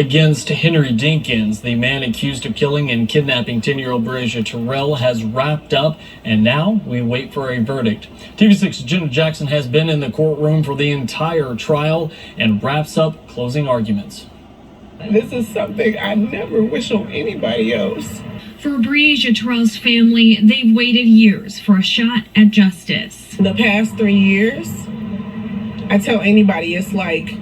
against Henry Dinkins, the man accused of killing and kidnapping 10-year-old Breasia Terrells, has wrapped up, and now we wait for a verdict. TV6's Jenna Jackson has been in the courtroom for the entire trial and wraps up closing arguments. This is something I never wish on anybody else. For Breasia Terrells' family, they've waited years for a shot at justice. The past 3 years, I tell anybody, it's like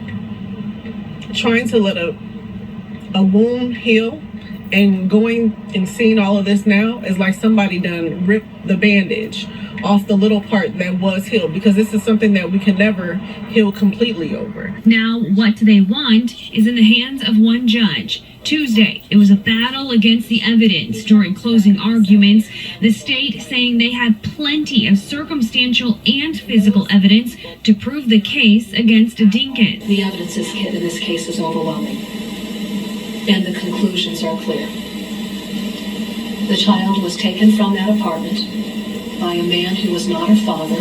trying to let a wound heal, and going and seeing all of this now is like somebody done ripped the bandage off the little part that was healed, because this is something that we can never heal completely over. Now, what they want is in the hands of one judge. Tuesday, it was a battle against the evidence during closing arguments, the state saying they had plenty of circumstantial and physical evidence to prove the case against Dinkins. The evidence in this case is overwhelming, and the conclusions are clear. The child was taken from that apartment by a man who was not her father.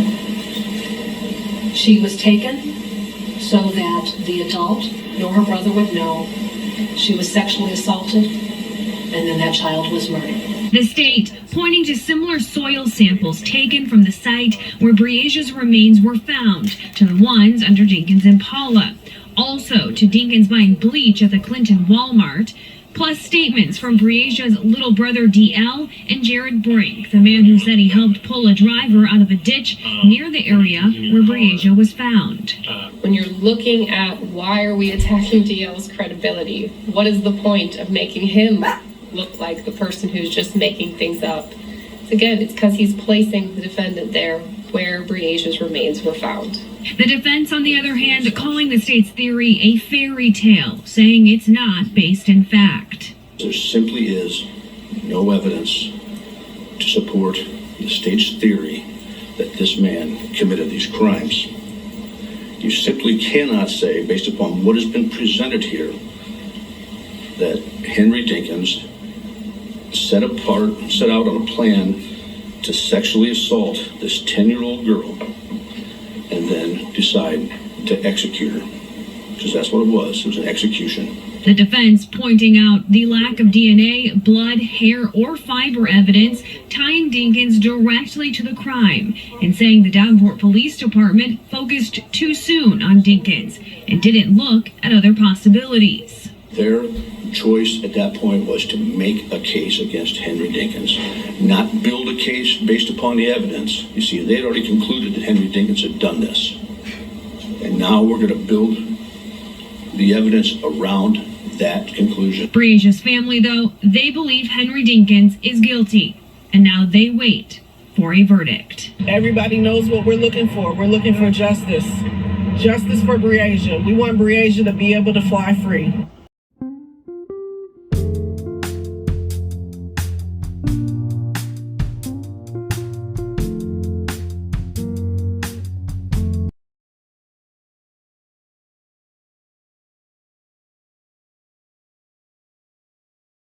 She was taken so that the adult nor her brother would know. She was sexually assaulted, and then that child was murdered. The state pointing to similar soil samples taken from the site where Breasia's remains were found to the ones under Dinkins' Impala. Also to Dinkins buying bleach at the Clinton Walmart, plus statements from Breasia's little brother DL and Jared Brink, the man who said he helped pull a driver out of a ditch near the area where Breasia was found. When you're looking at why are we attacking DL's credibility, what is the point of making him look like the person who's just making things up? Again, it's because he's placing the defendant there where Breasia's remains were found. The defense, on the other hand, calling the state's theory a fairy tale, saying it's not based in fact. There simply is no evidence to support the state's theory that this man committed these crimes. You simply cannot say, based upon what has been presented here, that Henry Dinkins set out on a plan to sexually assault this 10-year-old girl and then decide to execute her, because that's what it was. It was an execution. The defense pointing out the lack of DNA, blood, hair, or fiber evidence tying Dinkins directly to the crime, and saying the Davenport Police Department focused too soon on Dinkins and didn't look at other possibilities. Their choice at that point was to make a case against Henry Dinkins, not build a case based upon the evidence. You see, they had already concluded that Henry Dinkins had done this. And now we're going to build the evidence around that conclusion. Breasia's family, though, they believe Henry Dinkins is guilty, and now they wait for a verdict. Everybody knows what we're looking for. We're looking for justice. Justice for Breasia. We want Breasia to be able to fly free.